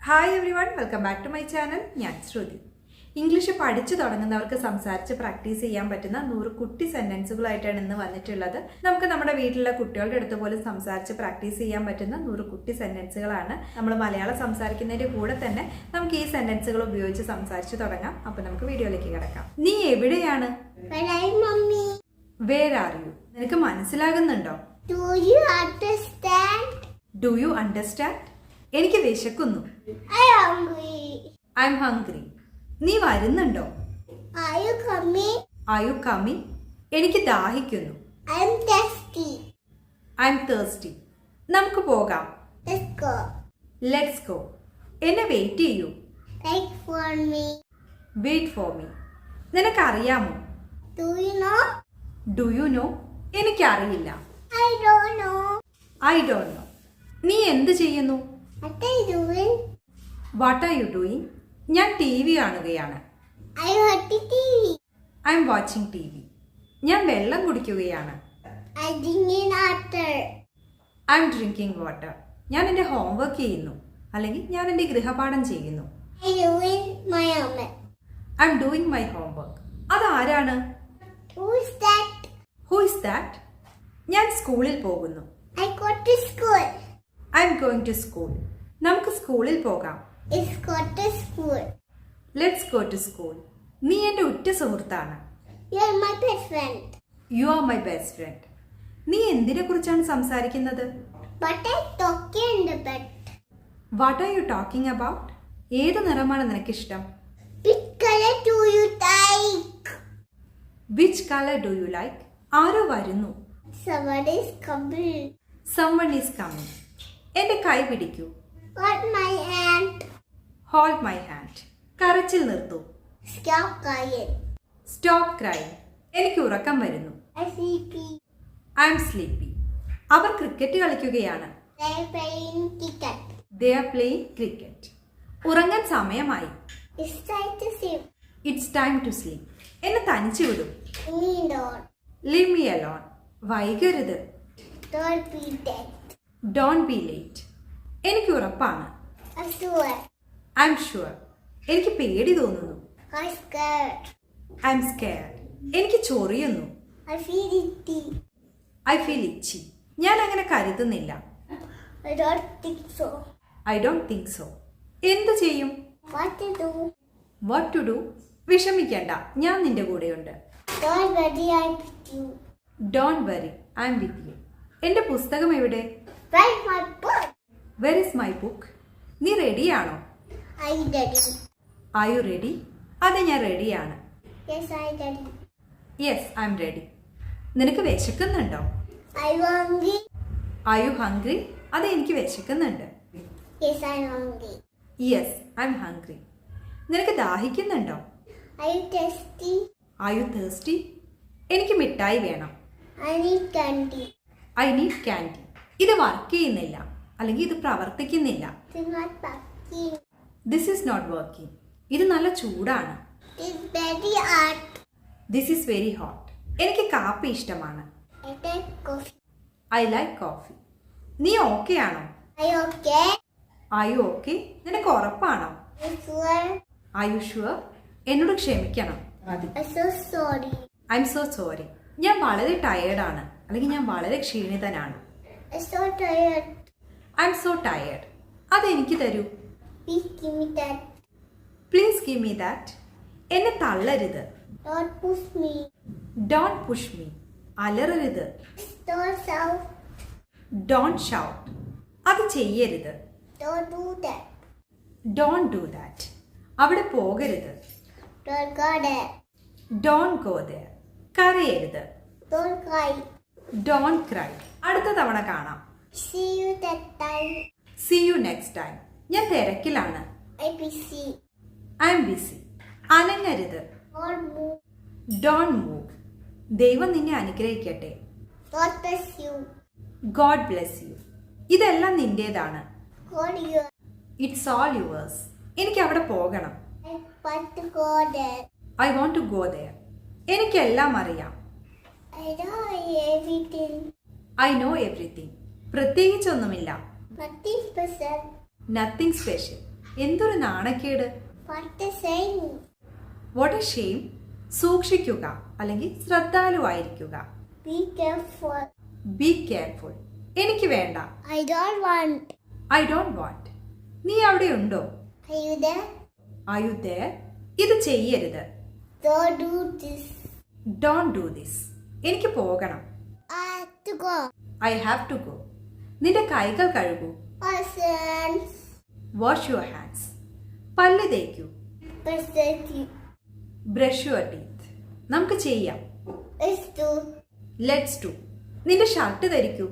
Hi everyone, welcome back to my channel. ഞാൻ Shruti. English പഠിച്ചു തുടങ്ങുന്നവർക്ക് സംസാരിച്ച് പ്രാക്ടീസ് ചെയ്യാൻ പറ്റുന്ന 100 കുട്ടി സെന്റൻസുകളായിട്ടാണ് ഇന്ന് വന്നിട്ടുള്ളത്. നമുക്ക് നമ്മുടെ വീട്ടിലുള്ള കുട്ടികളുടെ അടുത്ത് പോലും സംസാരിച്ച് പ്രാക്ടീസ് ചെയ്യാൻ പറ്റുന്ന 100 കുട്ടി സെന്റൻസുകളാണ്. നമ്മൾ മലയാളം സംസാരിക്കുന്നതിന്റെ കൂടെ തന്നെ നമുക്ക് ഈ സെന്റൻസുകൾ ഉപയോഗിച്ച് സംസാരിച്ച് തുടങ്ങാം. അപ്പൊ നമുക്ക് വീഡിയോയിലേക്ക് കിടക്കാം. നീ എവിടെയാണ്? Where are you? നിനക്ക് മനസ്സിലാകുന്നുണ്ടോ? Do you understand? എനിക്ക് വിശക്കുന്നു. I am hungry. നീ വരുന്നുണ്ടോ? Are you coming? എനിക്ക് ദാഹിക്കുന്നു. I am thirsty. നമുക്ക് പോകാം. Let's go. എന്നെ വെയിറ്റ് ചെയ്യൂ. Wait for me. നിനക്കറിയാമോ? Do you know? എനിക്കറിയില്ല. I don't know. നീ എന്ത് ചെയ്യുന്നു? What are you doing? ഞാൻ TV കാണുകയാണ്. I am watching TV. ഞാൻ വെള്ളം കുടിക്കുകയാണ്. I am drinking water. ഞാൻ എൻ്റെ ഹോംവർക്ക് ചെയ്യുന്നു, അല്ലെങ്കിൽ ഞാൻ എൻ്റെ ഗൃഹപാഠം ചെയ്യുന്നു. I am doing my homework. അതാരാണ്? Who is that? ഞാൻ സ്കൂളിൽ പോകുന്നു. I am going to school. നമുക്ക് സ്കൂളിൽ പോകാം. Let's go to school. നീ എൻ്റെ ഉറ്റ സുഹൃത്താണ്. You are my best friend. നീ എന്തിനെ കുറിച്ചാണ് സംസാരിക്കുന്നത്? What are you talking about? ഏത് നിറമാണ് നിനക്കിഷ്ടം? Which colour do you like? ആരോ വരുന്നു. Someone is coming. എന്റെ കൈ പിടിക്കൂ. Hold my hand. കരച്ചിൽ നിർത്തൂ. Stop crying. എനിക്ക് ഉറക്കം വരുന്നു. I am sleepy. അവർ ക്രിക്കറ്റ് കളിക്കുകയാണ്. They are playing cricket. ഉറങ്ങാൻ സമയമായി. It's time to sleep. എന്നെ തനിച്ചു വിടും. Leave me alone. വൈകരുത്. Don't be late. എനിക്ക് ഉറപ്പാണ്. I'm sure. എനിക്ക് പേടി തോന്നുന്നു. I'm scared. എനിക്ക് ചൊറിയുന്നു. I feel itchy. ഞാൻ അങ്ങനെ കരുതുന്നില്ല. I don't think so. എന്ത് ചെയ്യും? What to do? വിഷമിക്കണ്ട, ഞാൻ നിന്റെ കൂടെയുണ്ട്. Don't worry, I'm with you. എന്റെ പുസ്തകം എവിടെ? Where is my book? നീ റെഡിയാണോ? Are you ready? അതെ, ഞാൻ റെഡിയാണ്. Yes, I'm ready. നിനക്ക് വിശക്കുന്നുണ്ടോ? Are you hungry? അതെ, എനിക്ക് വിശക്കുന്നുണ്ട്. Yes, I'm hungry. നിനക്ക് ദാഹിക്കുന്നുണ്ടോ? Are you thirsty? എനിക്ക് മിഠായി വേണം. I need candy. ഇത് വർക്ക് ചെയ്യുന്നില്ല, അല്ലെങ്കിൽ ഇത് പ്രവർത്തിക്കുന്നില്ല. This is not working. ഇത് നല്ല ചൂടാണ്. This is very hot. എനിക്ക് കാപ്പി ഇഷ്ടമാണ്. I like coffee. നീ ഓക്കെ ആണോ? Are you okay? നിനക്ക് ഉറപ്പാണോ? Are you sure? എന്നോട് ക്ഷമിക്കണം. I'm so sorry. ഞാൻ വളരെ ടയേർഡാണ്, അല്ലെങ്കിൽ ഞാൻ വളരെ ക്ഷീണിതനാണ്. I'm so tired. അതെനിക്ക് തരൂ. Please give me that. എന്നെ തള്ളരുത്. Don't push me. അലറരുത്. Don't shout. അത് ചെയ്യരുത്. Don't do that. അവിടെ പോകരുത്. Don't go there. കരയരുത്. Don't cry. അടുത്ത തവണ കാണാം. See you next time. ഞാൻ തിരക്കിലാണ്. I am busy. അനങ്ങരുത്. Don't move. ദൈവം നിന്നെ അനുഗ്രഹിക്കട്ടെ. God bless you. ഇതെല്ലാം നിന്റേതാണ്. It's all yours. എനിക്ക് അവിടെ പോകണം. I want to go there. എനിക്കെല്ലാം അറിയാം. I know everything. പ്രത്യേകിച്ചൊന്നുമില്ല. Nothing special. Nothing special. എന്തൊരു നാണക്കേട്. What a shame. What a shame. സൂക്ഷിക്കുക അല്ലെങ്കിൽ ശ്രദ്ധാലുവായിരിക്കുക. Be careful. Be careful. എനിക്ക് വേണ്ട. I don't want. I don't want. നീ അവിടെ ഉണ്ടോ? Are you there? Are you there? ഇത് ചെയ്യരുത്. Don't do this. Don't do this. എനിക്ക് പോകണം. I have to go. I have to go. നിന്റെ കൈകൾ കഴുകൂ. Wash hands. Wash your hands. പല്ല് തേക്കൂ. Brush the teeth. Brush your teeth. നമുക്ക് ചെയ്യാം. Let's do. Let's do. നിന്റെ ഷർട്ട് ധരിക്കൂ.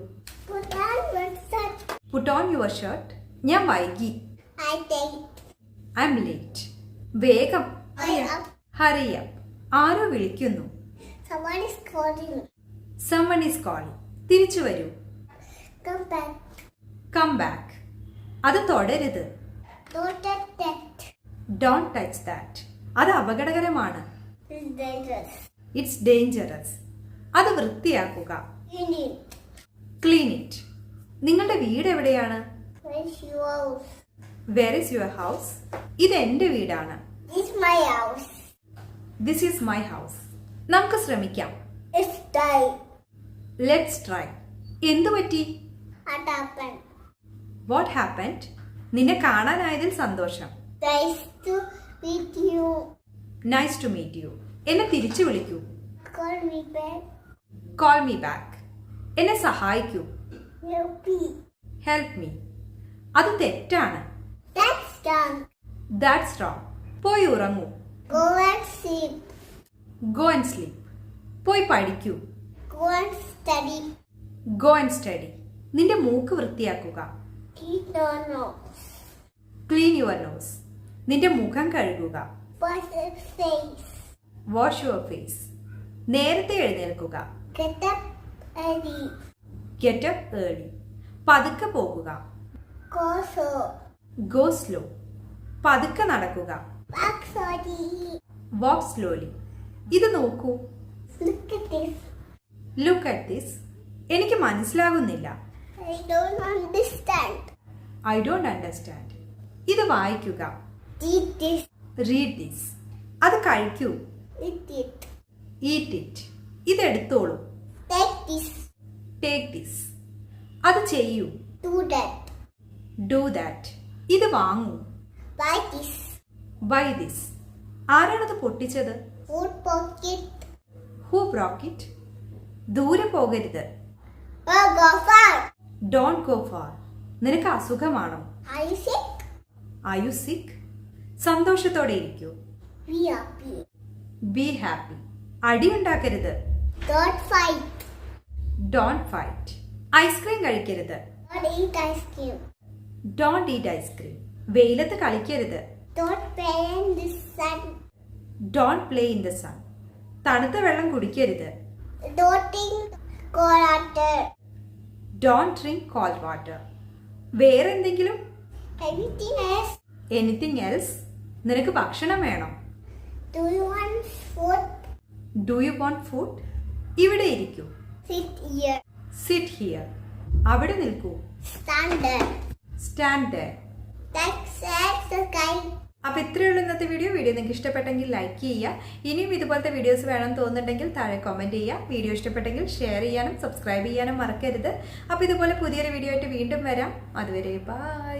Put on your shirt. Put on your shirt. ഞാൻ വൈകി. I take. I am late. വേഗം. Hurry up. Hurry up. ആരോ വിളിക്കുന്നു. Someone is calling. Someone is calling. തിരിച്ചു വരൂ. Come back. Come back. അത് തൊടരുത്. Don't touch that. Don't touch that. അത് അപകടകരമാണ്. It's dangerous. It's dangerous. അത് വൃത്തിയാക്കുക. You need. Clean it. നിങ്ങളുടെ വീട് എവിടെയാണ്? Where's your house? Where is your house? ഇത് എൻ്റെ വീടാണ്. It's my house. This is my house. നമുക്ക് ശ്രമിക്കാം. It's time. Let's try. എന്തു പറ്റി? What happened? What happened? നിന്നെ കാണാനായതിൽ സന്തോഷം. Nice to meet you. Nice to meet you. എന്നെ തിരിച്ചു വിളിക്കൂ. Call me back. Call me back. എന്നെ സഹായിക്കൂ. Help me. Help me. അത് തെറ്റാണ്. That's done. That's wrong. പോയി ഉറങ്ങൂ. Go and sleep. Go and sleep. പോയി പഠിക്കൂ. Go and study. Go and study. നിന്റെ മൂക്ക് വൃത്തിയാക്കുക. Clean your nose. Clean your nose. നിന്റെ മുഖം കഴുകുക. Wash your face. Wash your face. നേരത്തെ എഴുന്നേൽക്കുക. Get up early. Get up early. പതുക്കെ പോകുക. Go slow. Go slow. പതുക്കെ നടക്കുക. Walk slowly. Walk slowly. ഇത് നോക്കൂ. Look at this. Look at this. എനിക്ക് മനസ്സിലാകുന്നില്ല. I don't understand. I don't understand. ഇത് വായിക്കുക. Eat this. Read this. അത് കഴിക്കൂ. Eat it. Eat it. ഇതെടുത്തോളൂ. Take this. Take this. അത് ചെയ്യൂ. Do that. Do that. ഇത് വാങ്ങൂ. Buy this. Buy this. ആരാണത് പൊട്ടിച്ചത്? Food pocket. Who broke it? ദൂരെ പോകരുത്. Oh, go far. Don't go far. നിനക്ക് അസുഖമാണോ? Are you sick? Are you sick? സന്തോഷത്തോടെ ഇരിക്കൂ. Be happy. Be happy. അടി ഉണ്ടാക്കരുത്. Don't fight. Don't fight. Ice cream കഴിക്കരുത്. Don't eat ice cream. Don't eat ice cream. വെയിലത്ത് കളിക്കരുത്. Don't play in the sun. Don't play in the sun. തണുത്ത വെള്ളം കുടിക്കരുത്. Don't drink cold water. Don't drink cold water. വേറെ എന്തെങ്കിലും? Anything else? Anything else? നിനക്ക് ഭക്ഷണം വേണോ? Do you want food? Do you want food? ഇവിടെ ഇരിക്കൂ. Sit here. Sit here. അവിടെ നിൽക്കൂ. Stand there. Stand there. That's exercise. അപ്പോൾ ഇത്രയുള്ള ഇന്നത്തെ വീഡിയോ നിങ്ങൾക്ക് ഇഷ്ടപ്പെട്ടെങ്കിൽ ലൈക്ക് ചെയ്യുക. ഇനിയും ഇതുപോലത്തെ വീഡിയോസ് വേണം തോന്നുന്നുണ്ടെങ്കിൽ താഴെ കമൻറ്റ് ചെയ്യുക. വീഡിയോ ഇഷ്ടപ്പെട്ടെങ്കിൽ ഷെയർ ചെയ്യാനും സബ്സ്ക്രൈബ് ചെയ്യാനും മറക്കരുത്. അപ്പോൾ ഇതുപോലെ പുതിയൊരു വീഡിയോ ആയിട്ട് വീണ്ടും വരാം. അതുവരെ ബൈ.